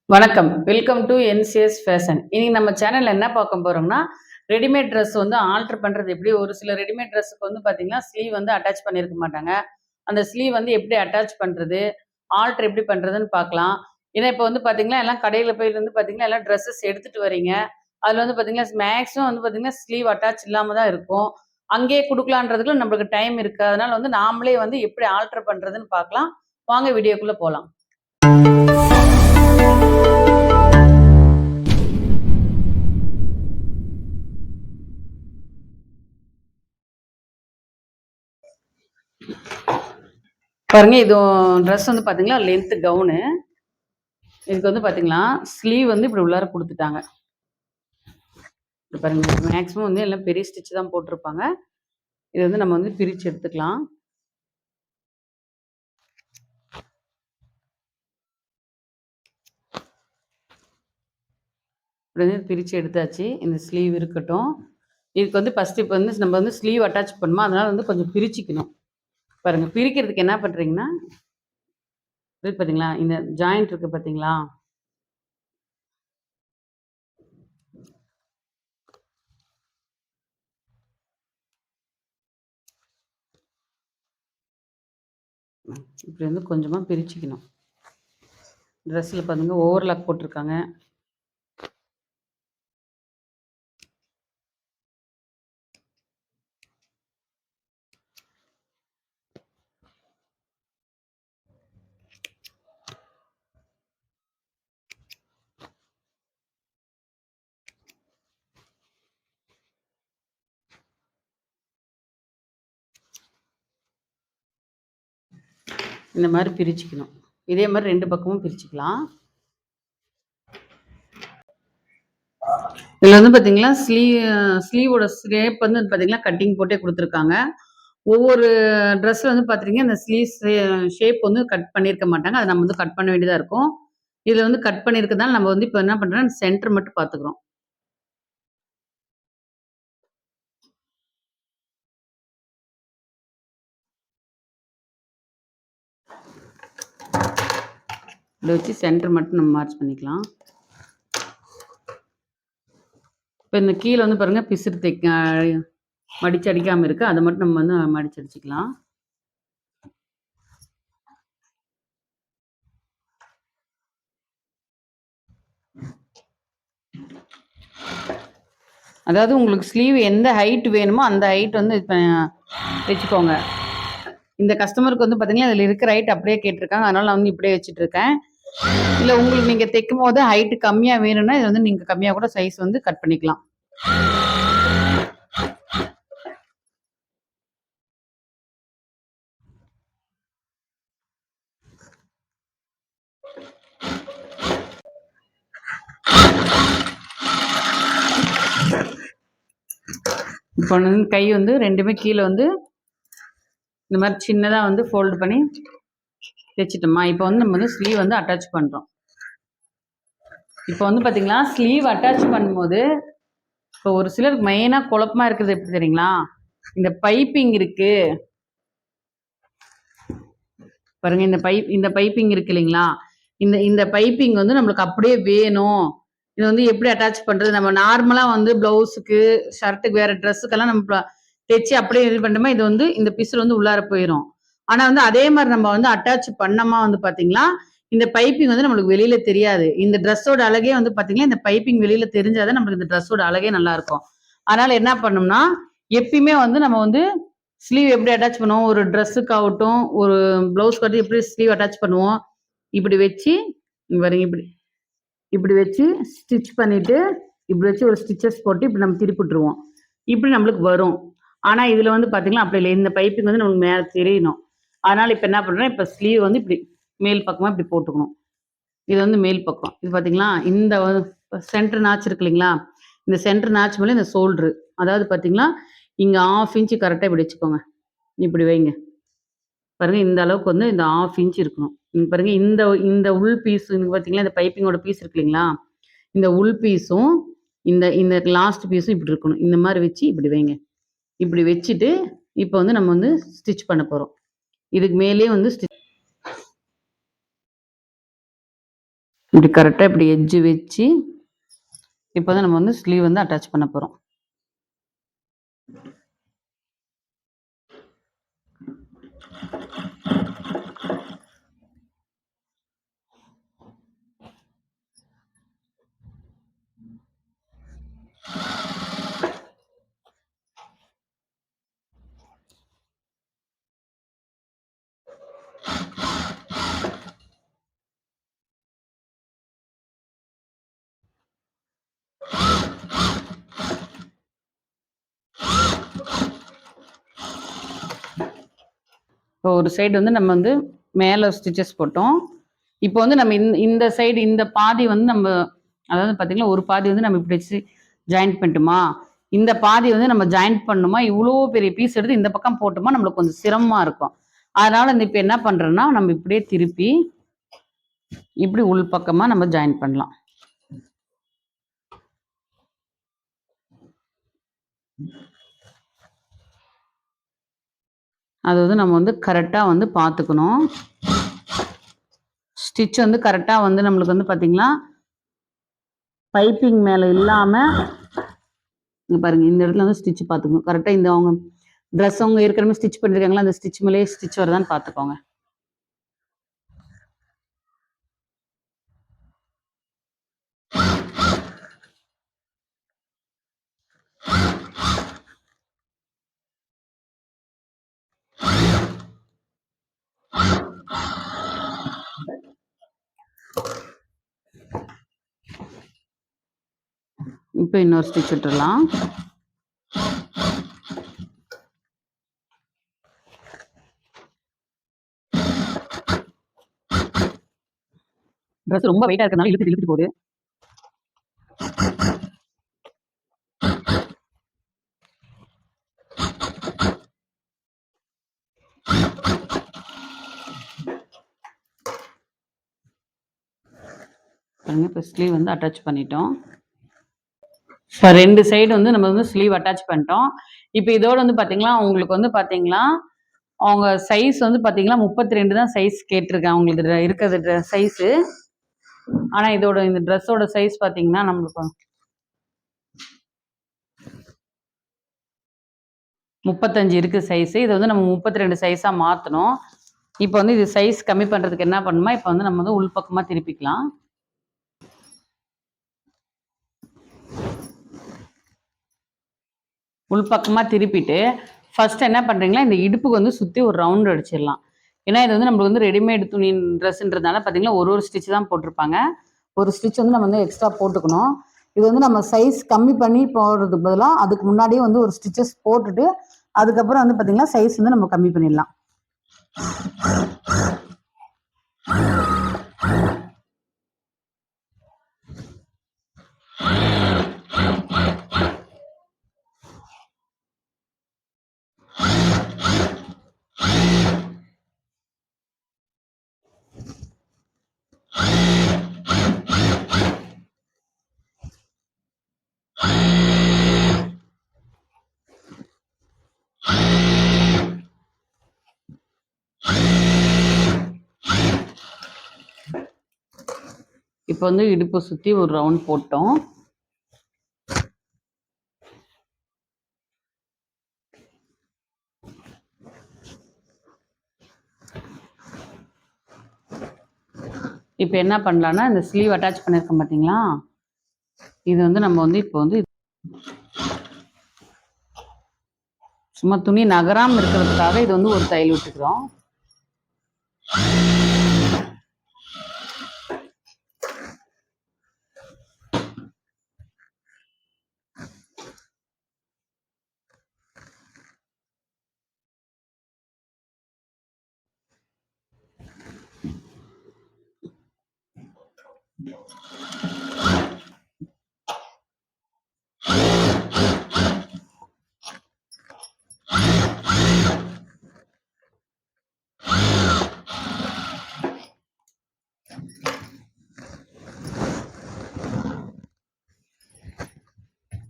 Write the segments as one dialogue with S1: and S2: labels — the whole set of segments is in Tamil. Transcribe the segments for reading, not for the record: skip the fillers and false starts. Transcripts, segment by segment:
S1: வணக்கம். Welcome to NCS fashion. இன்னைக்கு நம்ம சேனல்ல என்ன பார்க்க போறோம்னா, ரெடிமேட் ட்ரெஸ் வந்து ஆல்டர் பண்றது எப்படி? ஒரு சில ரெடிமேட் ட்ரெஸ்ஸுக்கு வந்து பார்த்தீங்கன்னா, ஸ்லீவ் வந்து அட்டாச் பண்ணியிருக்க மாட்டாங்க. அந்த ஸ்லீவ் வந்து எப்படி அட்டாச் பண்றது? ஆல்டர் எப்படி பண்றதுன்னு பார்க்கலாம். ஏன்னா, இப்போ வந்து பார்த்தீங்கன்னா, எல்லாம் கடையில போய் வந்து பார்த்தீங்கன்னா, எல்லாம் ட்ரெஸ்ஸஸ் எடுத்துட்டு வரீங்க. அதுல வந்து பார்த்தீங்கன்னா, மேக்ஸிமம் வந்து பார்த்தீங்கன்னா, ஸ்லீவ் அட்டாச் இல்லாம தான் இருக்கும். அங்கேயே குடுக்கலான்றதுக்குள்ள நம்மளுக்கு டைம் இருக்கு. அதனால வந்து நாமளே வந்து எப்படி ஆல்டர் பண்றதுன்னு பார்க்கலாம். வாங்க வீடியோக்குள்ள போலாம். பாருங்க இது ட்ரெஸ் வந்து பார்த்தீங்களா, லென்த் கவுனு. இதுக்கு வந்து பார்த்தீங்களா, ஸ்லீவ் வந்து இப்படி உள்ளார குடுத்துட்டாங்க. பாருங்க மேக்ஸிமம் வந்து எல்லாம் பெரிய ஸ்டிச் தான் போட்டிருப்பாங்க. இது வந்து நம்ம வந்து பிரிச்சு எடுத்துக்கலாம். இப்படி வந்து பிரிச்சு எடுத்தாச்சு. இந்த ஸ்லீவ் இருக்கட்டும். இதுக்கு வந்து ஃபர்ஸ்ட் இப்போ வந்து நம்ம வந்து ஸ்லீவ் அட்டாச் பண்ணுமா, அதனால வந்து கொஞ்சம் பிரிச்சுக்கணும். பாருங்க பிரிக்கிறதுக்கு என்ன பண்றீங்கன்னா, இருக்கு பார்த்தீங்களா, இந்த ஜாயிண்ட் இருக்கு பார்த்தீங்களா? இப்படி வந்து கொஞ்சமா பிரிச்சுக்கணும். ட்ரெஸ்ஸில் பாருங்க ஓவர்லாக் போட்டிருக்காங்க. இந்த மாதிரி பிரிச்சுக்கணும். இதே மாதிரி 2 பக்கமும் பிரிச்சுக்கலாம். இதில் வந்து பார்த்தீங்களா, ஸ்லீவோட ஷேப் வந்து பார்த்தீங்கன்னா கட்டிங் போட்டே கொடுத்துருக்காங்க. ஒவ்வொரு ட்ரெஸ்ஸில் வந்து பார்த்துட்டீங்கன்னா இந்த ஸ்லீவ் ஷேப் வந்து கட் பண்ணியிருக்க மாட்டாங்க. அதை நம்ம வந்து கட் பண்ண வேண்டியதாக இருக்கும். இதில் வந்து கட் பண்ணியிருக்கதால நம்ம வந்து இப்போ என்ன பண்ணுறோம், சென்டர் மட்டும் பார்த்துக்குறோம். இதை வச்சு சென்டர் மட்டும் நம்ம மார்ச் பண்ணிக்கலாம். இப்போ இந்த கீழே வந்து பாருங்கள் பிசுறு மடிச்சு அடிக்காமல் இருக்குது. அதை மட்டும் நம்ம வந்து மடிச்சு அடிச்சுக்கலாம். அதாவது உங்களுக்கு ஸ்லீவ் எந்த ஹைட் வேணுமோ அந்த ஹைட் வந்து இப்போ வச்சுக்கோங்க. இந்த கஸ்டமருக்கு வந்து பார்த்தீங்கன்னா அதில் இருக்கிற ஹைட் அப்படியே கேட்டிருக்காங்க. அதனால நான் வந்து இப்படியே வச்சுட்டு இருக்கேன். இல்லை உங்களுக்கு நீங்கள் தைக்கும் போது ஹைட்டு கம்மியாக வேணும்னா இதை வந்து நீங்கள் கம்மியாக கூட சைஸ் வந்து கட் பண்ணிக்கலாம். இப்போ கை வந்து ரெண்டுமே கீழே வந்து இந்த மாதிரி சின்னதாக வந்து ஃபோல்டு பண்ணி தைச்சிட்டோமா. இப்போ வந்து நம்ம வந்து ஸ்லீவ் வந்து அட்டாச் பண்ணுறோம். இப்போ வந்து பார்த்தீங்களா, ஸ்லீவ் அட்டாச் பண்ணும்போது இப்போ ஒரு சிலருக்கு மெயினாக குழப்பமாக இருக்குது எப்படி தெரியுங்களா, இந்த பைப்பிங் இருக்கு பாருங்க, இந்த பைப்பிங் இருக்கு இல்லைங்களா, இந்த பைப்பிங் வந்து நம்மளுக்கு அப்படியே வேணும். இது வந்து எப்படி அட்டாச் பண்றது, நம்ம நார்மலா வந்து பிளவுஸுக்கு ஷர்ட்டுக்கு வேற ட்ரெஸ்ஸுக்கெல்லாம் நம்ம தைச்சு அப்படியே இது பண்ணோமா, இது வந்து இந்த பிசுறு வந்து உள்ளார போயிடும். ஆனா வந்து அதே மாதிரி நம்ம வந்து அட்டாச் பண்ணோமா வந்து பாத்தீங்களா, இந்த பைப்பிங் வந்து நம்மளுக்கு வெளியில தெரியாது. இந்த ட்ரெஸ்ஸோட அழகே வந்து பாத்தீங்கன்னா இந்த பைப்பிங் வெளியில தெரிஞ்சாதான் நம்மளுக்கு இந்த ட்ரெஸ்ஸோட அழகே நல்லா இருக்கும். அதனால என்ன பண்ணோம்னா, எப்பயுமே வந்து நம்ம வந்து ஸ்லீவ் எப்படி அட்டாச் பண்ணுவோம், ஒரு ட்ரெஸ்ஸுக்கு ஆகட்டும், ஒரு பிளவுஸ் கட்டி எப்படி ஸ்லீவ் அட்டாச் பண்ணுவோம், இப்படி வச்சு பாருங்க, இப்படி இப்படி வச்சு ஸ்டிச் பண்ணிட்டு, இப்படி வச்சு ஒரு ஸ்டிச்சஸ் போட்டு இப்படி நம்ம திருப்பிட்டுருவோம். இப்படி நம்மளுக்கு வரும். ஆனா இதுல வந்து பாத்தீங்கன்னா அப்படி இல்லை. இந்த பைப்பிங் வந்து நமக்கு மேல தெரியணும். அதனால இப்ப என்ன பண்றேன், இப்ப ஸ்லீவ் வந்து இப்படி மேல் பக்கமா இப்படி போட்டுக்கணும். இது வந்து மேல் பக்கம். இது பாத்தீங்களா, இந்த சென்டர் நாச் இருக்கு இல்லைங்களா, இந்த சென்டர் நாச் மேல இந்த ஷோல்டர், அதாவது பாத்தீங்களா இங்க 1/2 இன்ச் கரெக்டா இப்படி வச்சுக்கோங்க. இப்படி வைங்க. பாருங்க இந்த அளவுக்கு வந்து இந்த 1/2 இன்ச் இருக்கணும். இங்க பாருங்க, இந்த இந்த உள் பீஸ் பாத்தீங்களா, இந்த பைப்பிங்கோட பீஸ் இருக்கு இல்லைங்களா, இந்த உள் பீஸும் இந்த இந்த லாஸ்ட் பீஸும் இப்படி இருக்கணும். இந்த மாதிரி வச்சு இப்படி வைங்க. இப்படி வச்சுட்டு இப்போ வந்து நம்ம வந்து ஸ்டிச் பண்ண போறோம். இதுக்கு மேலேயே வந்து இப்படி கரெக்டாக இப்படி எட்ஜு வச்சு இப்போ வந்து நம்ம வந்து ஸ்லீவ் வந்து அட்டாச் பண்ண போகிறோம். இப்போ ஒரு சைடு வந்து நம்ம வந்து மேலே ஸ்டிச்சஸ் போட்டோம். இப்போ வந்து நம்ம இந்த சைடு இந்த பாதி வந்து நம்ம அதாவது பார்த்தீங்கன்னா ஒரு பாதி வந்து நம்ம இப்படி வச்சு ஜாயிண்ட் பண்ணட்டுமா, இந்த பாதி வந்து நம்ம ஜாயிண்ட் பண்ணணுமா, இவ்வளோ பெரிய பீஸ் எடுத்து இந்த பக்கம் போட்டோமா நம்மளுக்கு கொஞ்சம் சிரமமாக இருக்கும். அதனால இந்த இப்போ என்ன பண்ணுறோன்னா நம்ம இப்படியே திருப்பி இப்படி உள் பக்கமாக நம்ம ஜாயின் பண்ணலாம். அது வந்து நம்ம வந்து கரெக்டாக வந்து பார்த்துக்கணும். ஸ்டிச் வந்து கரெக்டாக வந்து நம்மளுக்கு வந்து பார்த்தீங்கன்னா பைப்பிங் மேலே இல்லாமல் இங்கே பாருங்கள் இந்த இடத்துல வந்து ஸ்டிச் பார்த்துக்கணும். கரெக்டாக இந்த அவங்க ட்ரெஸ் அவங்க ஏற்கனவே ஸ்டிச் பண்ணியிருக்காங்களா அந்த ஸ்டிச் மேலேயே ஸ்டிச் வருதான்னு பார்த்துக்கோங்க. இப்போ இன்னொரு ஸ்டிச் விட்டுடலாம். ட்ரெஸ் ரொம்ப வெயிட்டாக இருக்கிறதுனால இழுத்துட்டு போகுது. இப்போ ஸ்லீவ் வந்து அட்டாச் பண்ணிட்டோம். இப்போ 2 சைடு வந்து நம்ம வந்து ஸ்லீவ் அட்டாச் பண்ணிட்டோம். இப்போ இதோட வந்து பார்த்தீங்களா உங்களுக்கு வந்து பார்த்தீங்களா அவங்க சைஸ் வந்து பார்த்தீங்கன்னா 32 தான் சைஸ் கேட்டிருக்கேன் அவங்களுக்கு இருக்கிறது சைஸு. ஆனால் இதோட இந்த ட்ரெஸ்ஸோட சைஸ் பார்த்தீங்கன்னா நம்மளுக்கு 35 இருக்குது சைஸு. இதை வந்து நம்ம 32 சைஸாக மாற்றணும். இப்போ வந்து இது சைஸ் கம்மி பண்ணுறதுக்கு என்ன பண்ணணுமா, இப்போ வந்து நம்ம வந்து உள்பக்கமாக திருப்பிக்கலாம். உள்பக்கமாக திருப்பிட்டு ஃபர்ஸ்ட் என்ன பண்ணுறீங்களா இந்த இடுப்புக்கு வந்து சுற்றி ஒரு ரவுண்ட் அடிச்சிடலாம். ஏன்னா இது வந்து நம்மளுக்கு வந்து ரெடிமேட் துணி ட்ரெஸ்ன்றதுனால பார்த்தீங்கன்னா ஒரு ஸ்டிச் தான் போட்டிருப்பாங்க. ஒரு ஸ்டிச் வந்து நம்ம வந்து எக்ஸ்ட்ரா போட்டுக்கணும். இது வந்து நம்ம சைஸ் கம்மி பண்ணி போடுறதுக்கு பதிலாக அதுக்கு முன்னாடியே வந்து ஒரு ஸ்டிச்சஸ் போட்டுட்டு அதுக்கப்புறம் வந்து பார்த்தீங்கன்னா சைஸ் வந்து நம்ம கம்மி பண்ணிடலாம். இப்போ வந்து இடுப்பு சுற்றி ஒரு ரவுண்ட் போட்டோம். இப்போ என்ன பண்ணலான்னா இந்த ஸ்லீவ் அட்டாச் பண்ணியிருக்கோம் பார்த்தீங்களா, இது வந்து நம்ம வந்து இப்போ வந்து சும்மா துணி நகராமல் இருக்கிறதுக்காக இது வந்து ஒரு தையல் விட்டுக்கிறோம்.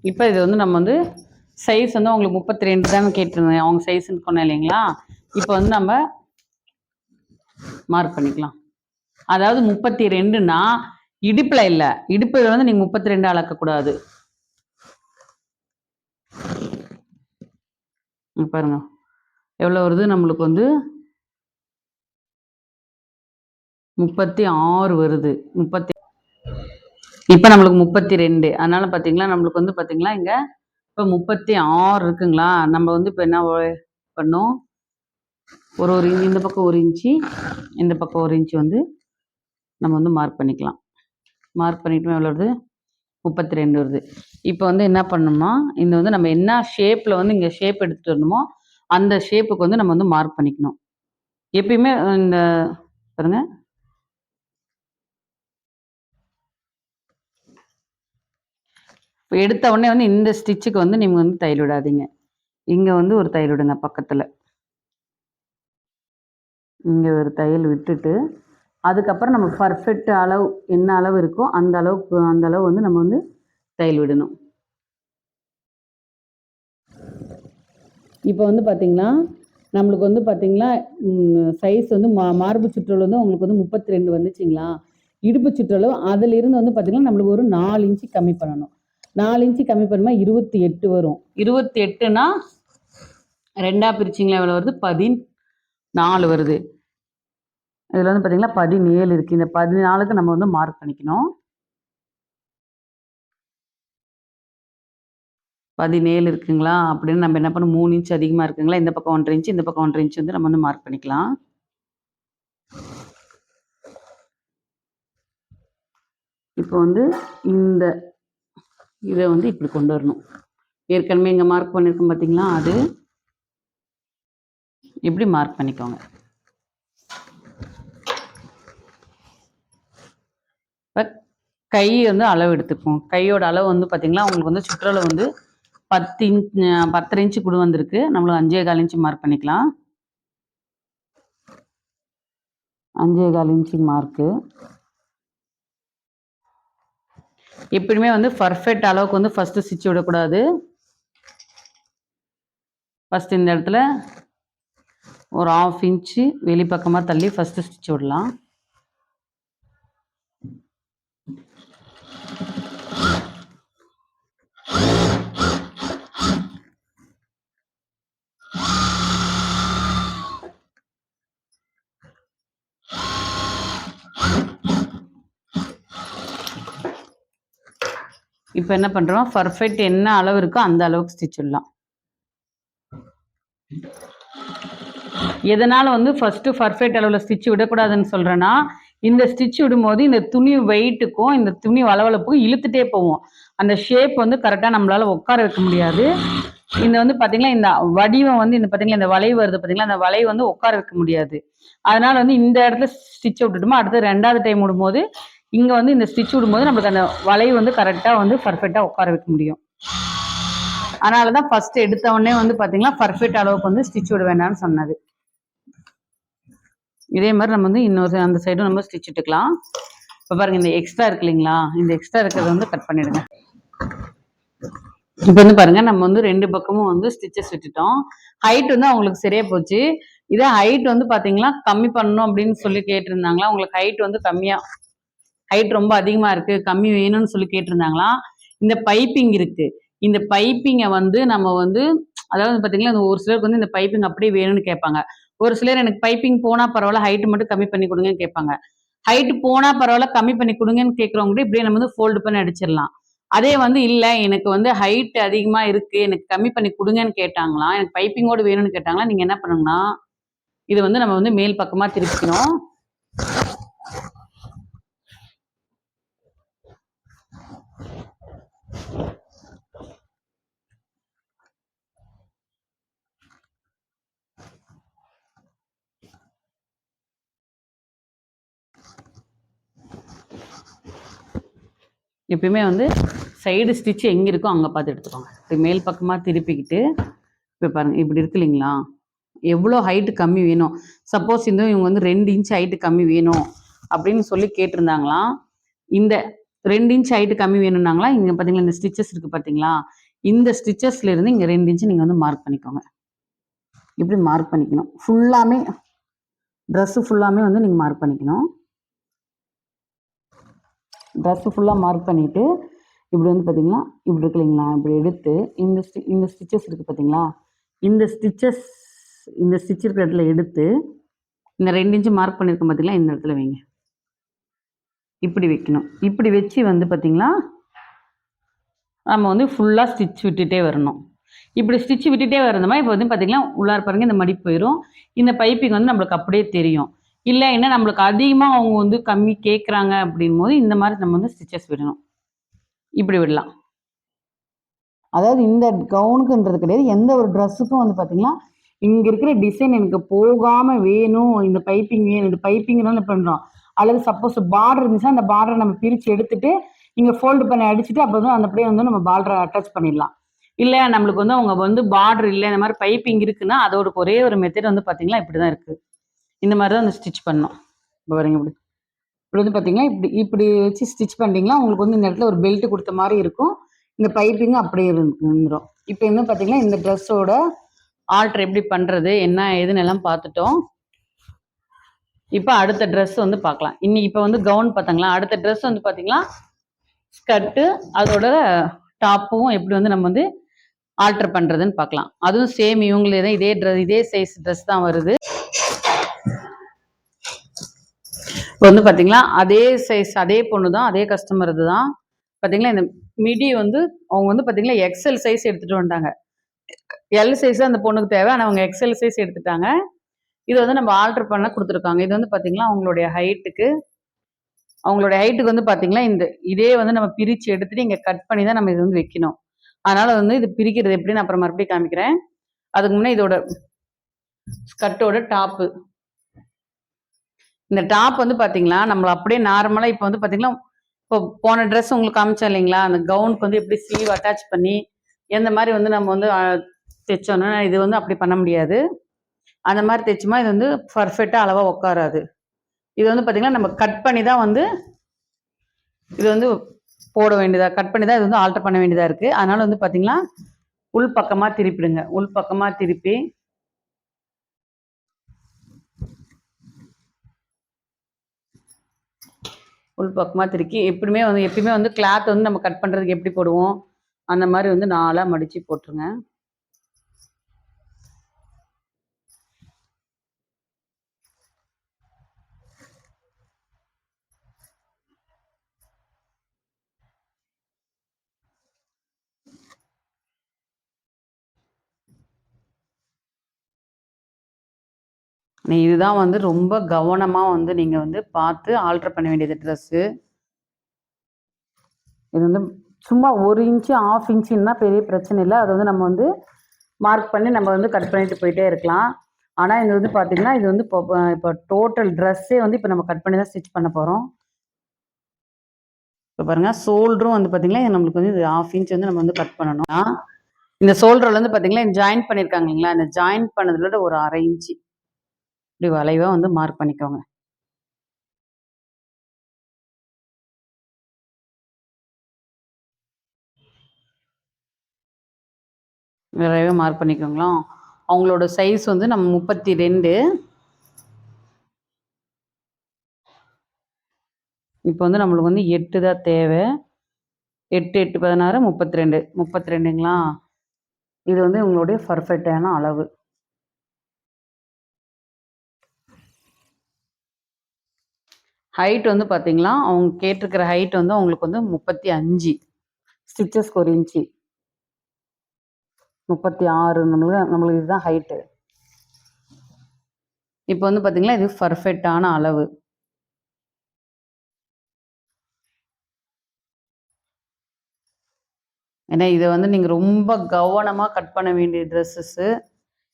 S1: இப்போ இது வந்து நம்ம வந்து சைஸ் வந்து அவங்களுக்கு 32 தானே கேட்டிருந்தேன், அவங்க சைஸ்ன்னு சொன்னேன் இல்லைங்களா. இப்போ வந்து நம்ம மார்க் பண்ணிக்கலாம். அதாவது 32னா இடுப்புல இல்ல, இடுப்புல வந்து நீங்க 32 அளக்க கூடாது. பாருங்க எவ்வளவு வருது நம்மளுக்கு வந்து 36 வருது. இப்ப நம்மளுக்கு 32. அதனால பாத்தீங்களா நம்மளுக்கு வந்து பாத்தீங்களா இங்க இப்ப 36 இருக்குங்களா. நம்ம வந்து இப்ப என்ன பண்ணோம், ஒரு இந்த பக்கம் 1 இன்ச்சு, இந்த பக்கம் 1 இன்ச்சு வந்து நம்ம வந்து மார்க் பண்ணிக்கலாம். மார்க் பண்ணிட்டு எவ்வளோ வருது, 32 வருது. இப்போ வந்து என்ன பண்ணணும்னா, இந்த வந்து நம்ம என்ன ஷேப்ல வந்து இங்க ஷேப் எடுத்துட்டு வரணுமோ அந்த ஷேப்புக்கு வந்து நம்ம வந்து மார்க் பண்ணிக்கணும். எப்பயுமே இந்த பாருங்க, எடுத்த உடனே வந்து இந்த ஸ்டிச்சுக்கு வந்து நீங்க வந்து தையல் விடாதீங்க. இங்க வந்து ஒரு தையல் விடுங்க பக்கத்துல. இங்க ஒரு தையல் விட்டுட்டு அதுக்கப்புறம் நம்ம பர்ஃபெக்ட் அளவு என்ன அளவு இருக்கோ அந்த அளவு வந்து நம்ம வந்து தையல் விடணும். இப்போ வந்து பார்த்தீங்கன்னா நம்மளுக்கு வந்து பார்த்தீங்கன்னா சைஸ் வந்து மார்பு சுற்றளவு வந்து உங்களுக்கு வந்து 32 வந்துச்சுங்களா. இடுப்பு சுற்றளவு அதிலிருந்து வந்து பார்த்தீங்கன்னா நம்மளுக்கு ஒரு 4 இன்ச்சு கம்மி பண்ணணும். 4 இன்ச்சு கம்மி பண்ணுமா 28 வரும். 28னா 2ஆ பிரிச்சிங்களா எவ்வளோ வருது, 14 வருது. இதில் வந்து பார்த்தீங்கன்னா 17 இருக்குது. இந்த 14க்கு நம்ம வந்து மார்க் பண்ணிக்கணும். 17 இருக்குங்களா அப்படின்னு நம்ம என்ன பண்ணணும், 3 இன்ச் அதிகமாக இருக்குங்களா, இந்த பக்கம் 1.5 இன்ச்சு, இந்த பக்கம் 1.5 இன்ச் வந்து நம்ம வந்து மார்க் பண்ணிக்கலாம். இப்போ வந்து இந்த இதை வந்து இப்படி கொண்டு வரணும். ஏற்கனவே இங்கே மார்க் பண்ணியிருக்கோம் பார்த்தீங்களா, அது இப்படி மார்க் பண்ணிக்கோங்க. இப்போ கை வந்து அளவு எடுத்துப்போம். கையோட அளவு வந்து பார்த்தீங்களா உங்களுக்கு வந்து சுற்றளவு வந்து 10 இன்ச்சு கூட வந்திருக்கு. நம்மளுக்கு 5.25 இன்ச்சு மார்க் பண்ணிக்கலாம். 5.25 இன்ச்சு மார்க்கு. எப்படியுமே வந்து பர்ஃபெக்ட் அளவுக்கு வந்து ஃபர்ஸ்ட் ஸ்டிச் விடக்கூடாது. ஃபர்ஸ்ட் இந்த இடத்துல ஒரு 1/2 இன்ச்சு வெளிப்பக்கமாக தள்ளி ஃபர்ஸ்ட் ஸ்டிச் விடலாம். இப்போ என்ன பண்ணுறோம், பர்ஃபெக்ட் என்ன அளவு இருக்கோ அந்த அளவுக்கு ஸ்டிச் விடலாம். எதனால் வந்து ஃபஸ்ட்டு பர்ஃபெக்ட் அளவில் ஸ்டிச் விடக்கூடாதுன்னு சொல்கிறேன்னா, இந்த ஸ்டிச் விடும்போது இந்த துணி வெயிட்டுக்கும் இந்த துணி வளவளப்புக்கும் இழுத்துட்டே போவோம். அந்த ஷேப் வந்து கரெக்டாக நம்மளால் உட்கார வைக்க முடியாது. இந்த வந்து பார்த்தீங்கன்னா இந்த வடிவம் வந்து இந்த பார்த்தீங்களா இந்த வளைவு வருது பார்த்தீங்களா, அந்த வளைவு வந்து உட்கார வைக்க முடியாது. அதனால வந்து இந்த இடத்துல ஸ்டிச் விட்டுட்டோமோ அடுத்து 2வது டைம் விடும்போது இங்கே வந்து இந்த ஸ்டிச் விடும்போது நம்மளுக்கு அந்த வளைவு வந்து கரெக்டாக வந்து பர்ஃபெக்டாக உட்கார வைக்க முடியும். அதனால தான் ஃபர்ஸ்ட் எடுத்த உடனே வந்து பார்த்தீங்கன்னா பர்ஃபெக்ட் அளவுக்கு வந்து ஸ்டிச் விட வேண்டாம்னு சொன்னது. இதே மாதிரி நம்ம வந்து இன்னொரு அந்த சைடும் நம்ம ஸ்டிச் விட்டுக்கலாம். இப்போ பாருங்க இந்த எக்ஸ்ட்ரா இருக்கு இல்லைங்களா, இந்த எக்ஸ்ட்ரா இருக்கிறத வந்து கட் பண்ணிடுங்க. இப்போ வந்து பாருங்க நம்ம வந்து 2 பக்கமும் வந்து ஸ்டிச்சஸ் விட்டுட்டோம். ஹைட் வந்து அவங்களுக்கு சரியா போச்சு. இதே ஹைட் வந்து பாத்தீங்கன்னா கம்மி பண்ணணும் அப்படின்னு சொல்லி கேட்டிருந்தாங்களா, உங்களுக்கு ஹைட் வந்து ஹைட் ரொம்ப அதிகமா இருக்கு கம்மி வேணும்னு சொல்லி கேட்டிருந்தாங்களா. இந்த பைப்பிங் இருக்கு, இந்த பைப்பிங்கை வந்து நம்ம வந்து அதாவது பாத்தீங்கன்னா ஒரு சிலருக்கு வந்து இந்த பைப்பிங் அப்படியே வேணும்னு கேட்பாங்க. ஒரு சிலர் எனக்கு பைப்பிங் போனா பரவாயில்ல ஹைட் மட்டும் கம்மி பண்ணி கொடுங்கன்னு கேட்பாங்க. ஹைட் போனா பரவாயில்ல கம்மி பண்ணி கொடுங்கன்னு கேட்கறவங்க இப்படியே நம்ம வந்து ஃபோல்டு பண்ணி அடிச்சிடலாம். அதே வந்து இல்ல எனக்கு வந்து ஹைட் அதிகமா இருக்கு எனக்கு கம்மி பண்ணி கொடுங்கன்னு கேட்டாங்களா, எனக்கு பைப்பிங்கோடு வேணும்னு கேட்டாங்களா, நீங்க என்ன பண்ணுங்கன்னா இது வந்து நம்ம வந்து மேல் பக்கமா திருப்பிக்கணும். எப்பயுமே வந்து சைடு ஸ்டிச் எங்கே இருக்கோ அங்கே பார்த்து எடுத்துக்கோங்க. இப்போ மேல் பக்கமாக திருப்பிக்கிட்டு இப்போ பாருங்கள் இப்படி இருக்கு இல்லைங்களா, எவ்வளோ ஹைட்டு கம்மி வேணும். சப்போஸ் இந்த இவங்க வந்து 2 இன்ச் ஹைட்டு கம்மி வேணும் அப்படின்னு சொல்லி கேட்டிருந்தாங்களாம். இந்த 2 இன்ச் ஹைட்டு கம்மி வேணும்னாங்களா, இங்கே பார்த்தீங்களா இந்த ஸ்டிச்சஸ் இருக்குது பார்த்தீங்களா, இந்த ஸ்டிச்சஸ்ல இருந்து இங்கே 2 இன்ச்சு நீங்கள் வந்து மார்க் பண்ணிக்கோங்க. இப்படி மார்க் பண்ணிக்கணும். ஃபுல்லாமே ட்ரெஸ்ஸு ஃபுல்லாமே வந்து நீங்கள் மார்க் பண்ணிக்கணும். ட்ரெஸ்ஸு ஃபுல்லாக மார்க் பண்ணிவிட்டு இப்படி வந்து பார்த்திங்கன்னா இப்படி இருக்கு இல்லைங்களா, இப்படி எடுத்து இந்த ஸ்டிச்சஸ் இருக்குது பார்த்தீங்களா, இந்த ஸ்டிச் இருக்கிற இடத்துல எடுத்து இந்த 2 இன்ச்சு மார்க் பண்ணியிருக்கோம் பார்த்தீங்களா, இந்த இடத்துல வைங்க. இப்படி வைக்கணும். இப்படி வச்சு வந்து பார்த்திங்களா, நம்ம வந்து ஃபுல்லாக ஸ்டிச் விட்டுட்டே வரணும். இப்படி ஸ்டிச் விட்டுட்டே வரணுமா, இப்போ வந்து பார்த்திங்கன்னா உள்ளார பாருங்கள் இந்த மடிப்பு போயிடும். இந்த பைப்பிங் வந்து நம்மளுக்கு அப்படியே தெரியும். இல்லை என்ன நம்மளுக்கு அதிகமாக அவங்க வந்து கம்மி கேட்குறாங்க அப்படிங்கும்போது இந்த மாதிரி நம்ம வந்து ஸ்டிச்சஸ் விடணும். இப்படி விடலாம். அதாவது இந்த கவுனுக்குன்றது கிடையாது, எந்த ஒரு ட்ரெஸ்ஸுக்கும் வந்து பார்த்தீங்கன்னா, இங்க இருக்கிற டிசைன் எனக்கு போகாம வேணும், இந்த பைப்பிங் வேணும், இந்த பைப்பிங்னால பண்றோம். அல்லது சப்போஸ் பார்டர் இருந்துச்சுன்னா, அந்த பார்டர நம்ம பிரிச்சு எடுத்துட்டு, இங்க ஃபோல்டு பண்ணி அடிச்சுட்டு, அப்ப வந்து அந்த அப்படியே வந்து நம்ம பார்டர அட்டாச் பண்ணிடலாம். இல்ல நம்மளுக்கு வந்து அவங்க வந்து பார்டர் இல்ல, இந்த மாதிரி பைப்பிங் இருக்குன்னா, அதோட ஒரே ஒரு மெத்தட் வந்து பார்த்தீங்கன்னா, இப்படிதான் இருக்கு. இந்த மாதிரி தான் வந்து ஸ்டிச் பண்ணணும். இப்போ பாருங்க இப்படி. இப்படி வந்து பார்த்தீங்கன்னா, இப்படி இப்படி வச்சு ஸ்டிச் பண்ணிட்டீங்கன்னா, உங்களுக்கு வந்து இந்த இடத்துல ஒரு பெல்ட் குடுத்த மாரி இருக்கும். இந்த பைப்பிங்கும் அப்படியே இருந்துரும். இப்போ என்ன பார்த்தீங்கன்னா, இந்த ட்ரெஸ்ஸோட ஆல்டர் எப்படி பண்றது, என்ன ஏதுன்னு எல்லாம் பார்த்துட்டோம். இப்போ அடுத்த ட்ரெஸ் வந்து பார்க்கலாம். இப்போ வந்து கவுன் பார்த்தாங்களா, அடுத்த ட்ரெஸ் வந்து பார்த்தீங்கன்னா, ஸ்கர்ட்டு அதோட டாப்பும் எப்படி வந்து நம்ம வந்து ஆல்டர் பண்றதுன்னு பார்க்கலாம். அதுவும் சேம் இவங்களே தான் இதே சைஸ் ட்ரெஸ் தான் வருது. இப்போ வந்து பார்த்தீங்களா, அதே சைஸ் அதே பொண்ணு தான், அதே கஸ்டமர் இதுதான். பார்த்தீங்களா, இந்த மிடி வந்து அவங்க வந்து பார்த்தீங்கன்னா எக்ஸல் சைஸ் எடுத்துட்டு வந்துட்டாங்க. எல் சைஸ் அந்த பொண்ணுக்கு தேவை, ஆனால் அவங்க எக்ஸல் சைஸ் எடுத்துட்டாங்க. இது வந்து நம்ம ஆல்டர் பண்ண கொடுத்துருக்காங்க. இது வந்து பார்த்தீங்கன்னா அவங்களுடைய ஹைட்டுக்கு வந்து பார்த்தீங்கன்னா இதே வந்து நம்ம பிரித்து எடுத்துட்டு இங்கே கட் பண்ணி தான் நம்ம இது வந்து வைக்கணும். அதனால வந்து இது பிரிக்கிறது எப்படின்னு அப்புறம் மறுபடியும் காமிக்கிறேன். அதுக்கு முன்னே இதோட ஸ்கர்ட்டோட டாப்பு, இந்த டாப் வந்து பார்த்தீங்களா நம்மள அப்படியே நார்மலாக இப்போ வந்து பார்த்தீங்கன்னா, இப்போ போன ட்ரெஸ் உங்களுக்கு காமிச்சோம் இல்லைங்களா, அந்த கவுனுக்கு வந்து எப்படி ஸ்லீவ் அட்டாச் பண்ணி எந்த மாதிரி வந்து நம்ம வந்து தைச்சோன்னா, இது வந்து அப்படி பண்ண முடியாது. அந்த மாதிரி தைச்சோமா இது வந்து பர்ஃபெக்டாக அளவாக உட்காராது. இது வந்து பார்த்தீங்கன்னா நம்ம கட் பண்ணி தான் வந்து இது வந்து போட வேண்டியதா, கட் பண்ணி தான் இது வந்து ஆல்டர் பண்ண வேண்டியதாக இருக்குது. அதனால வந்து பார்த்தீங்கன்னா உள் பக்கமாக திருப்பிடுங்க. உள் பக்கமாக திருப்பி உள் பக்கமாக திருக்கி எப்பயுமே வந்து கிளாத் வந்து நம்ம கட் பண்ணுறதுக்கு எப்படி போடுவோம், அந்த மாதிரி வந்து 4ஆ மடித்து போட்டுருங்க. இதுதான் வந்து ரொம்ப கவனமாக வந்து நீங்கள் வந்து பார்த்து ஆல்டர் பண்ண வேண்டியது ட்ரெஸ்ஸு. இது வந்து சும்மா 1 இன்ச்சு 1/2 இன்ச்சுன்னா பெரிய பிரச்சனை இல்லை. அது வந்து நம்ம வந்து மார்க் பண்ணி நம்ம வந்து கட் பண்ணிட்டு போயிட்டே இருக்கலாம். ஆனால் இது வந்து பார்த்தீங்கன்னா, இது வந்து இப்போ டோட்டல் ட்ரெஸ்ஸே வந்து இப்போ நம்ம கட் பண்ணி தான் ஸ்டிச் பண்ண போகிறோம். இப்போ பாருங்க, ஷோல்டரும் வந்து பார்த்தீங்கன்னா, நம்மளுக்கு வந்து இது 1/2 இன்ச் வந்து நம்ம வந்து கட் பண்ணணும். இந்த ஷோல்டர்ல வந்து பார்த்தீங்கன்னா, ஜாயின் பண்ணியிருக்காங்க இல்லைங்களா, இந்த ஜாயின் பண்ணதுல ஒரு 1/2 இன்ச்சு இப்படி வளைவாக வந்து மார்க் பண்ணிக்கோங்க. வளைவாக மார்க் பண்ணிக்கோங்களா. அவங்களோட சைஸ் வந்து நம்ம 32. இப்போ வந்து நம்மளுக்கு வந்து 8 தான் தேவை. 8, 8, 16, 32. 32ங்களா? இது வந்து உங்களுடைய பர்ஃபெக்டான அளவு. ஹைட் வந்து பார்த்தீங்களா, அவங்க கேட்டிருக்கிற ஹைட் வந்து அவங்களுக்கு வந்து 35. ஸ்டிச்சஸ்க்கு 1 இன்ச்சு. 36 நம்மளுக்கு இதுதான் ஹைட்டு. இப்போ வந்து பார்த்தீங்களா, இது பர்ஃபெக்டான அளவு. ஏன்னா இதை வந்து நீங்கள் ரொம்ப கவனமாக கட் பண்ண வேண்டிய ட்ரெஸ்ஸஸ்ஸு.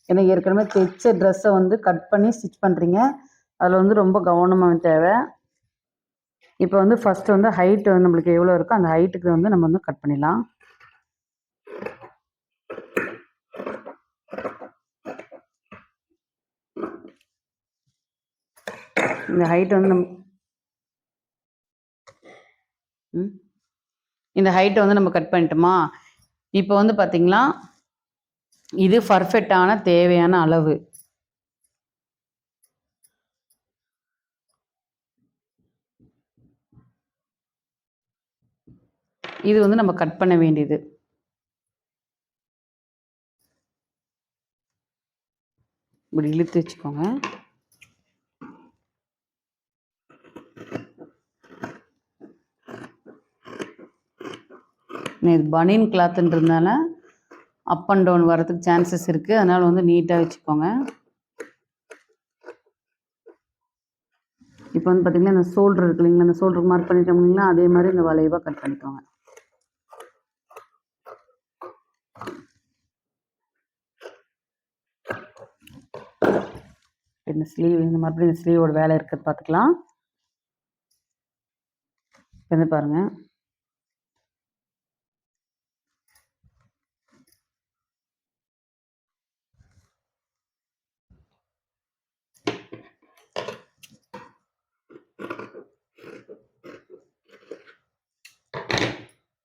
S1: ஏன்னா ஏற்கனவே தைச்ச ட்ரெஸ்ஸை வந்து கட் பண்ணி ஸ்டிச் பண்ணுறீங்க. அதில் வந்து ரொம்ப கவனமாக தேவை. இப்போ வந்து ஃபஸ்ட்டு வந்து ஹைட் வந்து நம்மளுக்கு எவ்வளோ இருக்கோ அந்த ஹைட்டுக்கு வந்து நம்ம வந்து கட் பண்ணிடலாம். இந்த ஹைட் வந்து இந்த ஹைட்டை வந்து நம்ம கட் பண்ணிட்டோமா. இப்போ வந்து பார்த்தீங்களா, இது பர்ஃபெக்டான தேவையான அளவு. இது வந்து நம்ம கட் பண்ண வேண்டியது. இப்படி இழுத்து வச்சுக்கோங்க. இது பனியன் கிளாத்துன்றதுனால அப் அண்ட் டவுன் வரதுக்கு சான்சஸ் இருக்குது. அதனால் வந்து நீட்டாக வச்சுக்கோங்க. இப்போ வந்து பார்த்திங்கன்னா இந்த ஷோல்டர் இருக்கு இல்லைங்களா, அந்த ஷோல்டருக்கு மார்க் பண்ணிட்டோம் இல்லைங்களா, அதே மாதிரி இந்த வளைவாக கட் பண்ணிக்கோங்க. இந்த ஸ்லீவ் இந்த மறுபடியும் இந்த ஸ்லீவோட வேலை இருக்கிறது பார்த்துக்கலாம். வந்து பாருங்கள்.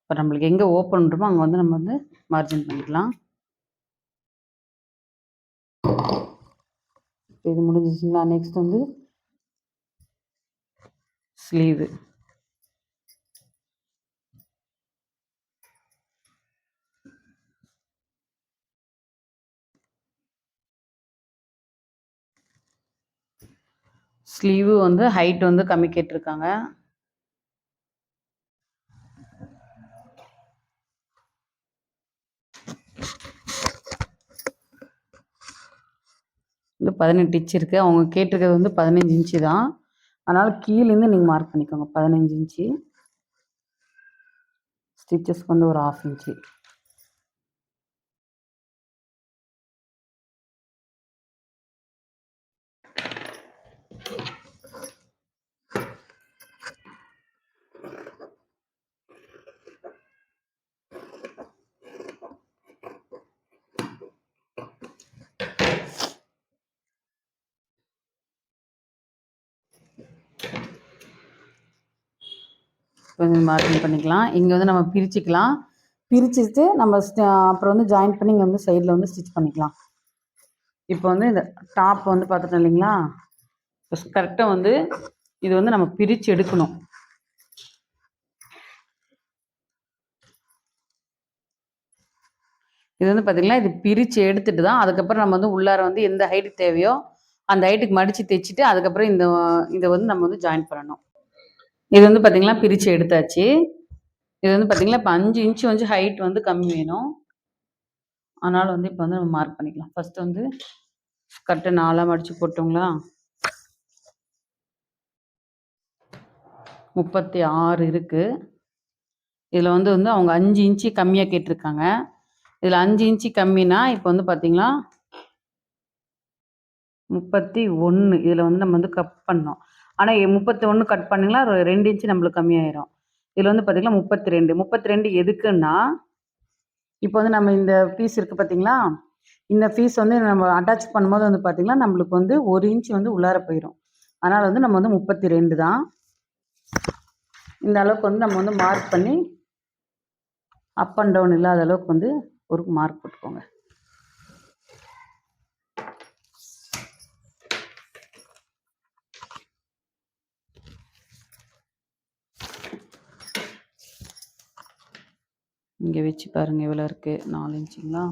S1: இப்போ நம்மளுக்கு எங்கே ஓப்பன் பண்ணுறோமோ அங்கே வந்து நம்ம வந்து மார்ஜின் பண்ணிக்கலாம். இது முடிஞ்சிச்சுங்களா? நெக்ஸ்ட் வந்து ஸ்லீவு. ஸ்லீவு வந்து ஹைட் வந்து கம்மி கேட்டிருக்காங்க. வந்து 18 இன்ச் இருக்குது. அவங்க கேட்டிருக்கிறது வந்து 15 இன்ச்சு தான். அதனால் கீழேருந்து நீங்கள் மார்க் பண்ணிக்கோங்க. 15 இன்ச்சு. ஸ்டிச்சஸ்க்கு வந்து ஒரு 1/2 இன்ச்சு. கொஞ்சம் மார்க்கிங் பண்ணிக்கலாம். இங்கே வந்து நம்ம பிரிச்சுக்கலாம். பிரிச்சுட்டு நம்ம அப்புறம் வந்து ஜாயின் பண்ணி இங்கே வந்து சைடில் வந்து ஸ்டிச் பண்ணிக்கலாம். இப்போ வந்து இந்த டாப் வந்து பார்த்துட்டோம் இல்லைங்களா, இப்போ கரெக்டாக வந்து இது வந்து நம்ம பிரித்து எடுக்கணும். இது வந்து பார்த்திங்கன்னா இது பிரித்து எடுத்துட்டு தான் அதுக்கப்புறம் நம்ம வந்து உள்ளார வந்து எந்த ஹைட்டுக்கு தேவையோ அந்த ஹைட்டுக்கு மடித்து தைச்சிட்டு அதுக்கப்புறம் இதை வந்து நம்ம வந்து ஜாயின் பண்ணணும். இது வந்து பார்த்திங்கன்னா பிரித்து எடுத்தாச்சு. இது வந்து பார்த்திங்கன்னா இப்போ 5 இன்ச்சு வந்து ஹைட் வந்து கம்மி வேணும். அதனால் வந்து இப்போ வந்து நம்ம மார்க் பண்ணிக்கலாம். ஃபஸ்ட்டு வந்து கட்டை 4ஆக மடித்து போட்டோங்களா, 36 இருக்குது. இதில் வந்து அவங்க 5 இன்ச்சு கம்மியாக கேட்டிருக்காங்க. இதில் 5 இன்ச்சு கம்மினா இப்போ வந்து பார்த்திங்கன்னா 31. இதில் வந்து நம்ம வந்து கட் பண்ணோம். ஆனால் 31 கட் பண்ணிங்களா 2 இன்ச்சு நம்மளுக்கு கம்மியாயிரும். இதில் வந்து பார்த்திங்கன்னா 32. 32 எதுக்குன்னா, இப்போ வந்து நம்ம இந்த பீஸ் இருக்குது பார்த்தீங்களா, இந்த பீஸ் வந்து நம்ம அட்டாச் பண்ணும்போது வந்து பார்த்திங்கன்னா நம்மளுக்கு வந்து 1 இன்ச் வந்து உள்ளார போயிடும். அதனால் வந்து நம்ம வந்து 32 தான். இந்த அளவுக்கு வந்து நம்ம வந்து மார்க் பண்ணி அப் அண்ட் டவுன் இல்லாத அளவுக்கு வந்து ஒரு மார்க் போட்டுக்கோங்க. இங்கே வச்சு பாருங்கள் எவ்வளோ இருக்குது. 4 இன்ச்சுங்களா,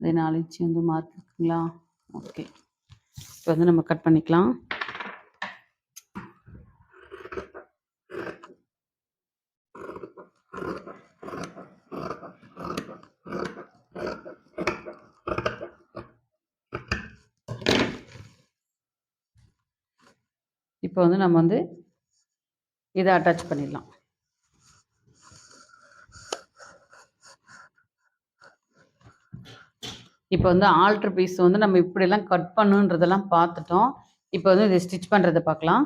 S1: அதே 4 இன்ச்சு வந்து மார்க் இருக்குங்களா. ஓகே, இப்போ வந்து நம்ம கட் பண்ணிக்கலாம். இப்போ வந்து நம்ம வந்து இதை அட்டாச் பண்ணிடலாம். இப்போ வந்து ஆல்ட்ரு பீஸ் வந்து நம்ம இப்படியெல்லாம் கட் பண்ணுன்றதெல்லாம் பார்த்துட்டோம். இப்போ வந்து இதை ஸ்டிச் பண்ணுறதை பார்க்கலாம்.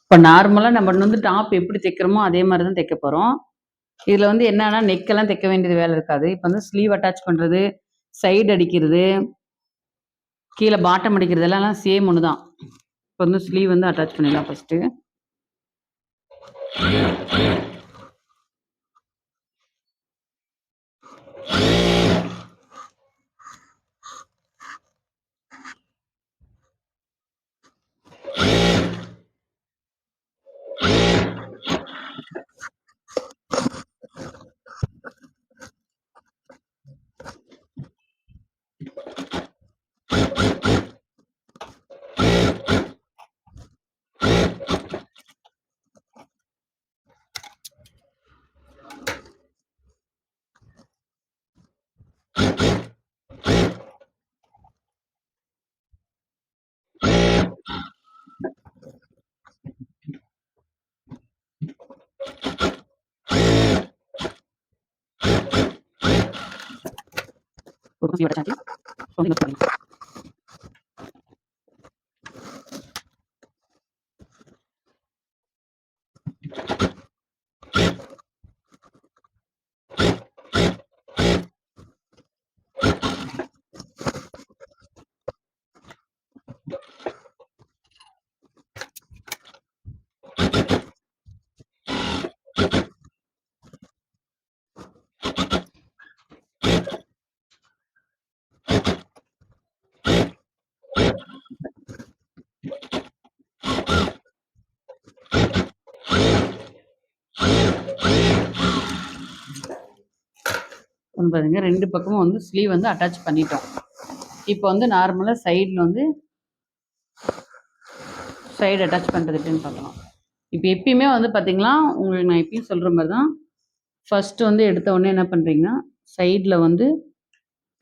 S1: இப்போ நார்மலாக நம்ம வந்து டாப் எப்படி தைக்கிறோமோ அதே மாதிரி தான் தைக்க போகிறோம். இதில் வந்து என்னன்னா நெக்கெல்லாம் தைக்க வேண்டியது வேலை இருக்காது. இப்போ வந்து ஸ்லீவ் அட்டாச் பண்ணுறது, சைடு அடிக்கிறது, கீழே பாட்டம் அடிக்கிறது எல்லாம் சேம் ஒன்று தான். இப்போ வந்து ஸ்லீவ் வந்து அட்டாச் பண்ணிடலாம் ஃபஸ்ட்டு. பக்கம் ஸ்லீவ் அட்டாச் ஆச்சு. ஸோ வந்து யூஸ் பண்ணிக்கலாம். பாருங்க 2 பக்கமும் வந்து ஸ்லீவ் வந்து அட்டாச் பண்ணிட்டோம். இப்போ வந்து நார்மலாக சைடில் வந்து சைடு அட்டாச் பண்ணுறது எப்படின்னு பார்க்கலாம். இப்போ எப்பயுமே வந்து பார்த்தீங்கன்னா உங்களுக்கு நான் எப்பயும் சொல்கிற மாதிரி தான், ஃபஸ்ட்டு வந்து எடுத்த உடனே என்ன பண்ணுறீங்கன்னா சைடில் வந்து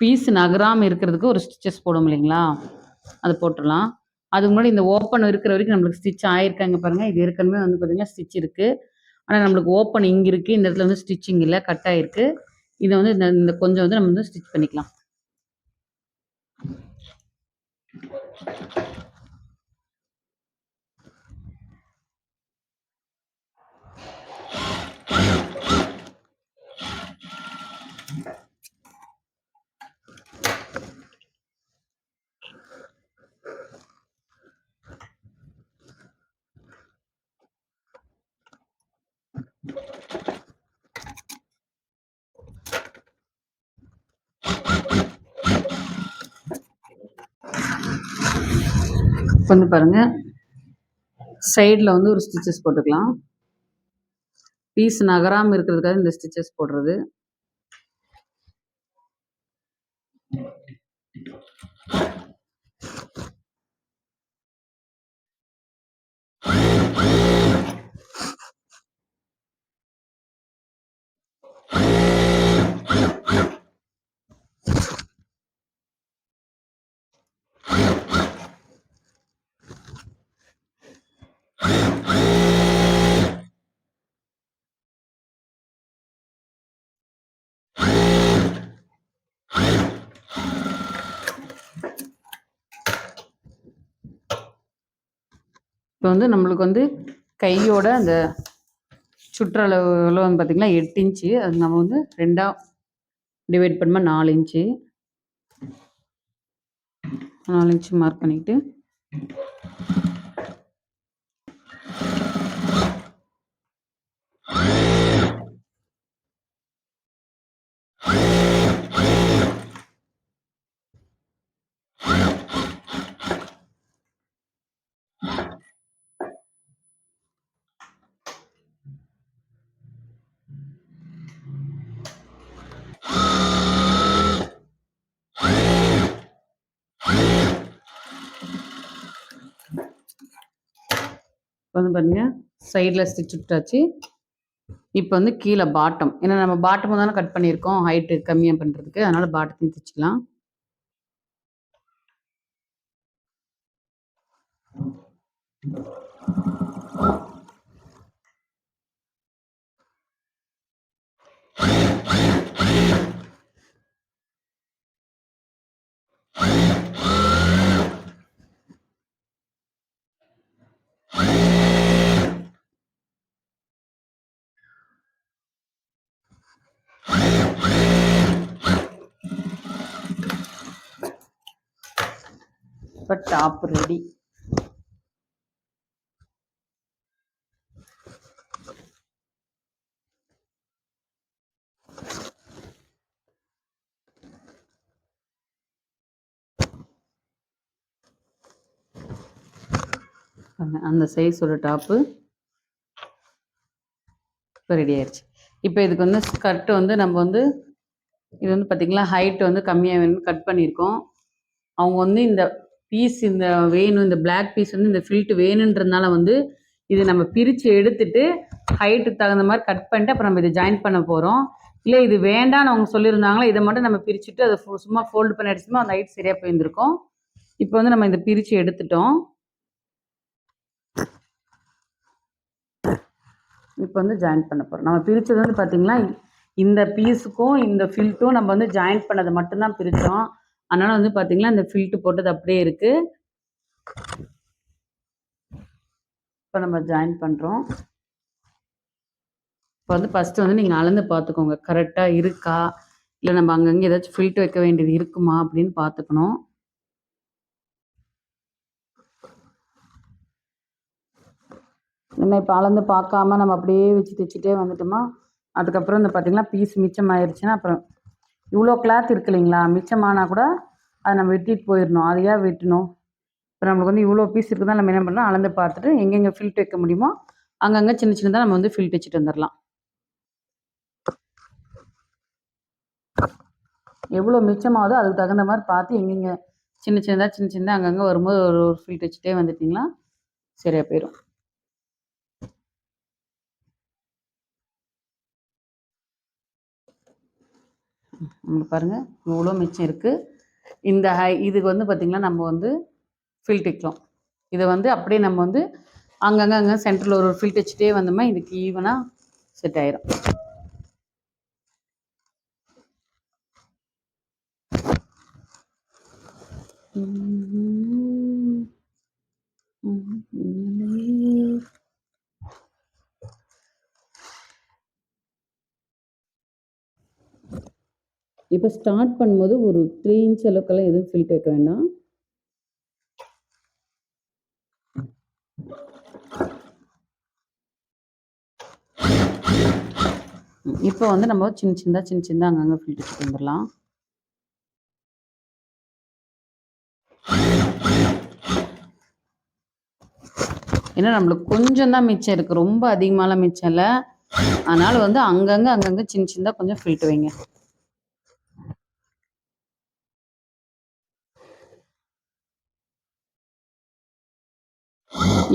S1: பீஸ் நகராமல் இருக்கிறதுக்கு ஒரு ஸ்டிச்சஸ் போடும் இல்லைங்களா, அது போட்டுடலாம். அதுக்கு முன்னாடி இந்த ஓப்பன் இருக்கிற வரைக்கும் நம்மளுக்கு ஸ்டிச் ஆயிருக்காங்க பாருங்கள். இது ஏற்கனவே வந்து பார்த்தீங்கன்னா ஸ்டிச் இருக்குது. ஆனால் நம்மளுக்கு ஓப்பன் இங்கே இருக்குது, இந்த இடத்துல வந்து ஸ்டிச்சிங் இல்லை, கட் ஆகிருக்கு. இதை வந்து இந்த கொஞ்சம் வந்து நம்ம வந்து ஸ்டிச் பண்ணிக்கலாம். வந்து பாருங்க சைடில் வந்து ஒரு ஸ்டிச்சஸ் போட்டுக்கலாம். பீஸ் நகராமல் இருக்கிறதுக்காக இந்த ஸ்டிச்சஸ் போடுறது. இப்போ வந்து நம்மளுக்கு வந்து கையோட அந்த சுற்றளவுல வந்து பார்த்திங்கன்னா 8 இன்ச்சு. அது நம்ம வந்து 2ஆக டிவைட் பண்ணுமா 4 இன்ச்சு. 4 இன்ச்சு மார்க் பண்ணிக்கிட்டு வந்து பாருங்க சைடில் ஸ்டிச் விட்டாச்சு. இப்போ வந்து கீழே பாட்டம், ஏன்னா நம்ம பாட்டமும் தானே கட் பண்ணியிருக்கோம் ஹைட்டு கம்மியாக பண்ணுறதுக்கு, அதனால் பாட்டத்தையும் தைச்சிக்கலாம். இப்போ டாப் ரெடி. அந்த சைஸோட டாப்பு இப்போ ரெடி ஆயிடுச்சு. இப்போ இதுக்கு வந்து ஸ்கர்ட்டு வந்து நம்ம வந்து இது வந்து பார்த்திங்களா ஹைட்டு வந்து கம்மியாக வேணும்னு கட் பண்ணியிருக்கோம். அவங்க வந்து இந்த பீஸ் இந்த வேணும், இந்த பிளாக் பீஸ் வந்து இந்த ஃபில்ட்டு வேணுன்றதுனால வந்து இதை நம்ம பிரித்து எடுத்துட்டு ஹைட்டுக்கு தகுந்த மாதிரி கட் பண்ணிட்டு அப்புறம் நம்ம இதை ஜாயின் பண்ண போகிறோம். இல்லை இது வேண்டான்னு அவங்க சொல்லியிருந்தாங்களோ இதை மட்டும் நம்ம பிரிச்சுட்டு அதை சும்மா ஃபோல்டு பண்ணி அடிச்சோம்னா அந்த ஹைட் சரியாக போயிருந்திருக்கும். இப்போ வந்து நம்ம இதை பிரித்து எடுத்துட்டோம். இப்போ வந்து ஜாயின் பண்ண போகிறோம். நம்ம பிரித்தது வந்து பார்த்திங்கன்னா இந்த பீஸுக்கும் இந்த ஃபில்ட்டும் நம்ம வந்து ஜாயின் பண்ணதை மட்டும்தான் பிரித்தோம். அதனால் வந்து பார்த்தீங்கன்னா இந்த ஃபில்ட்டு போட்டது அப்படியே இருக்குது. இப்போ நம்ம ஜாயின் பண்ணுறோம். இப்போ வந்து ஃபஸ்ட்டு வந்து நீங்கள் அளந்து பார்த்துக்கோங்க, கரெக்டாக இருக்கா, இல்லை நம்ம அங்கங்கே ஏதாச்சும் ஃபில்ட் வைக்க வேண்டியது இருக்குமா அப்படின்னு பார்த்துக்கணும். நம்ம இப்போ அளந்து பார்க்காம நம்ம அப்படியே வச்சு தைச்சிட்டே வந்துட்டோமா, அதுக்கப்புறம் இந்த பார்த்தீங்கன்னா பீஸ் மிச்சமாயிருச்சுன்னா அப்புறம் இவ்வளோ கிளாத் இருக்கு இல்லைங்களா, மிச்சமானா கூட அதை நம்ம வெட்டிட்டு போயிடணும். அது ஏன் வெட்டணும்? இப்போ நம்மளுக்கு வந்து இவ்வளோ பீஸ் இருக்குதான், நம்ம என்ன பண்ணலாம், அளந்து பார்த்துட்டு எங்கெங்கே ஃபில்ட் வைக்க முடியுமோ அங்கங்கே சின்ன சின்னதாக நம்ம வந்து ஃபில்ட் வச்சுட்டு வந்துடலாம். எவ்வளோ மிச்சமாகுதோ அதுக்கு தகுந்த மாதிரி பார்த்து எங்கெங்கே சின்ன சின்னதாக அங்கங்கே வரும்போது ஒரு ஃபில்ட் வச்சுட்டே வந்துட்டிங்களா சரியாக போயிடும். பாருங்கள் இவ்வளோ மிச்சம் இருக்குது. இந்த இதுக்கு வந்து பார்த்திங்கன்னா நம்ம வந்து ஃபில்ட் வைக்கலாம். இதை வந்து அப்படியே நம்ம வந்து அங்கங்கே சென்டரில் ஒரு ஃபில்ட் வச்சுட்டே வந்தோமா இதுக்கு ஈவனாக செட் ஆயிரும். இப்போ ஸ்டார்ட் பண்ணும்போது ஒரு 3 இன்ச் அளவுக்கெல்லாம் எதுவும் ஃபில்ட் வைக்க வேண்டாம். இப்போ வந்து நம்ம சின்ன சின்னதாக அங்கங்கே ஃபில்ட் வச்சுட்டு வந்துடலாம். ஏன்னா நம்மளுக்கு கொஞ்சம் தான் மிச்சம் இருக்குது, ரொம்ப அதிகமாலாம் மிச்சம் இல்லை. அதனால் வந்து அங்கங்கே சின்னதாக கொஞ்சம் ஃபில்ட் வைங்க.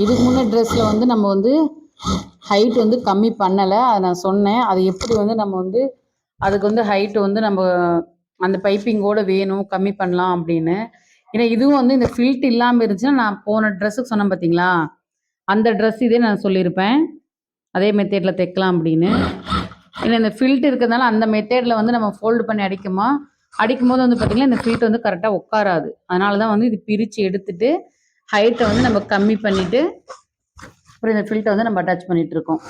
S1: இதுக்கு முன்னே ட்ரெஸ்ஸில் வந்து நம்ம வந்து ஹைட் வந்து கம்மி பண்ணலை, அதை நான் சொன்னேன். அது எப்படி வந்து நம்ம வந்து அதுக்கு வந்து ஹைட்டு வந்து நம்ம அந்த பைப்பிங்கோடு வேணும் கம்மி பண்ணலாம் அப்படின்னு. ஏன்னா இதுவும் வந்து இந்த ஃபில்ட் இல்லாமல் இருந்துச்சுன்னா நான் போன ட்ரெஸ்ஸுக்கு சொன்னேன் பார்த்தீங்களா, அந்த ட்ரெஸ் இதே நான் சொல்லியிருப்பேன் அதே மெத்தேடில் தைக்கலாம் அப்படின்னு. ஏன்னா இந்த ஃபில்ட் இருக்கிறதுனால அந்த மெத்தேடில் வந்து நம்ம ஃபோல்டு பண்ணி அடிக்கும்போது வந்து பார்த்திங்கன்னா இந்த ஃபில்ட் வந்து கரெக்டாக உட்காராது. அதனால தான் வந்து இது பிரித்து எடுத்துட்டு ஹைட்டை வந்து நம்ம கம்மி பண்ணிவிட்டு அப்புறம் இந்த ஃபில்ட்டை வந்து நம்ம அட்டாச் பண்ணிகிட்டு இருக்கோம்.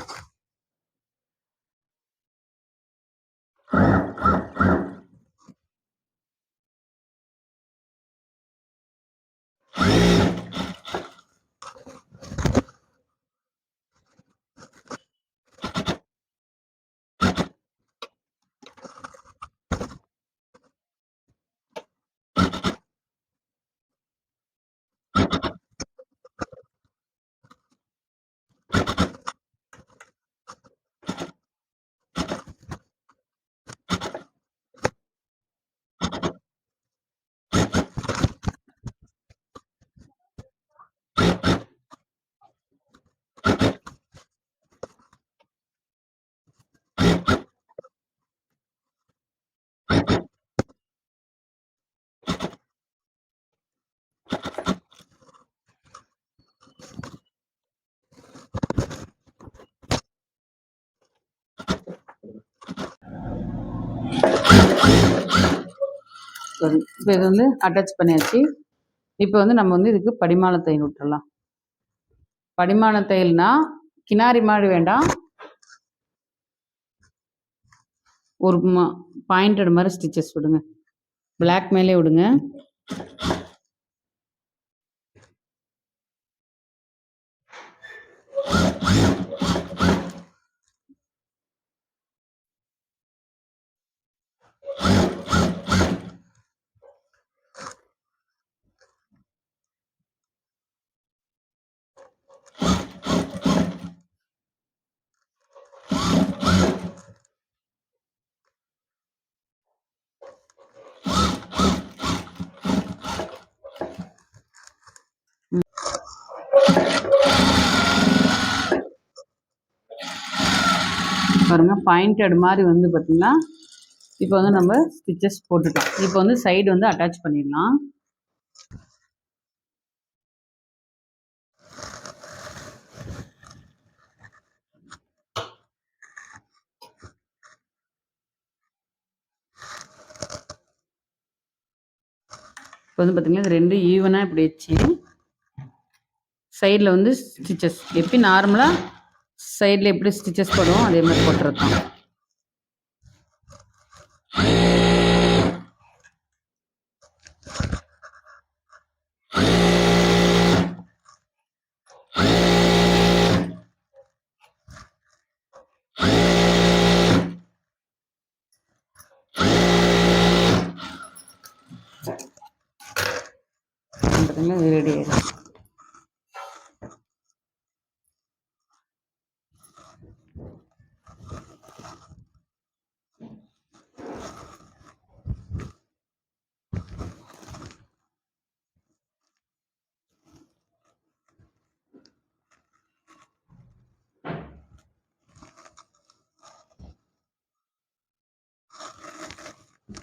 S1: இப்போ இது வந்து அட்டாச் பண்ணியாச்சு. இப்போ வந்து நம்ம வந்து இதுக்கு படிமான தையல் விட்டுறலாம். படிமான தையல்னா கினாரி மாதிரி வேண்டாம், ஒரு பாயிண்டட் மாதிரி ஸ்டிச்சஸ் விடுங்க, பிளாக் மேலே விடுங்க. பாருங்க பாயிண்டட் மாதிரி வந்து பார்த்தீங்கன்னா இப்போ வந்து நம்ம ஸ்டிச்சஸ் போட்டுட்டோம். இப்போ வந்து சைடு வந்து அட்டாச் பண்ணிடலாம். இப்போ வந்து பார்த்தீங்கன்னா இது 2 ஈவனா இப்படி வச்சு சைடில் வந்து ஸ்டிச்சஸ் எப்படி நார்மலாக சைடில் எப்படி ஸ்டிச்சஸ் போடுவோம் அதே மாதிரி போட்டுறது தான். பார்த்தீங்கன்னா இது ரெடி ஆயிடும்.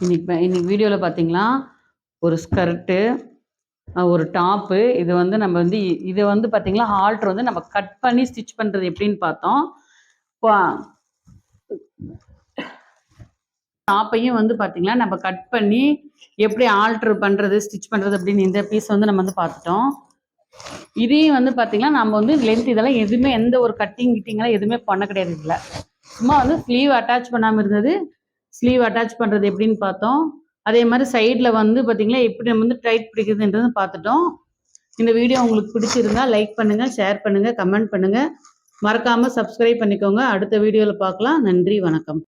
S1: இன்னைக்கு வீடியோவில் பார்த்தீங்களா ஒரு ஸ்கர்ட்டு ஒரு டாப்பு இது வந்து நம்ம வந்து இதை வந்து பார்த்தீங்களா ஹால்ட்ரு வந்து நம்ம கட் பண்ணி ஸ்டிச் பண்ணுறது எப்படின்னு பார்த்தோம். டாப்பையும் வந்து பார்த்தீங்களா நம்ம கட் பண்ணி எப்படி ஆல்ட்ரு பண்ணுறது ஸ்டிச் பண்ணுறது அப்படின்னு இந்த பீஸ் வந்து நம்ம வந்து பார்த்துட்டோம். இதையும் வந்து பார்த்தீங்கன்னா நம்ம வந்து லென்த் இதெல்லாம் எதுவுமே எந்த ஒரு கிட்டிங்கெல்லாம் எதுவுமே பண்ண கிடையாது. இல்லை சும்மா வந்து ஸ்லீவ் அட்டாச் பண்ணாமல் இருந்தது. ஸ்லீவ் அட்டாச் பண்ணுறது எப்படின்னு பார்த்தோம். அதே மாதிரி சைடில் வந்து பார்த்தீங்களா எப்படி நம்ம வந்து டைட் பிடிக்குதுன்றது பார்த்துட்டோம். இந்த வீடியோ உங்களுக்கு பிடிச்சிருந்தா லைக் பண்ணுங்கள், ஷேர் பண்ணுங்கள், கமெண்ட் பண்ணுங்கள், மறக்காமல் சப்ஸ்கிரைப் பண்ணிக்கோங்க. அடுத்த வீடியோவில் பார்க்கலாம். நன்றி, வணக்கம்.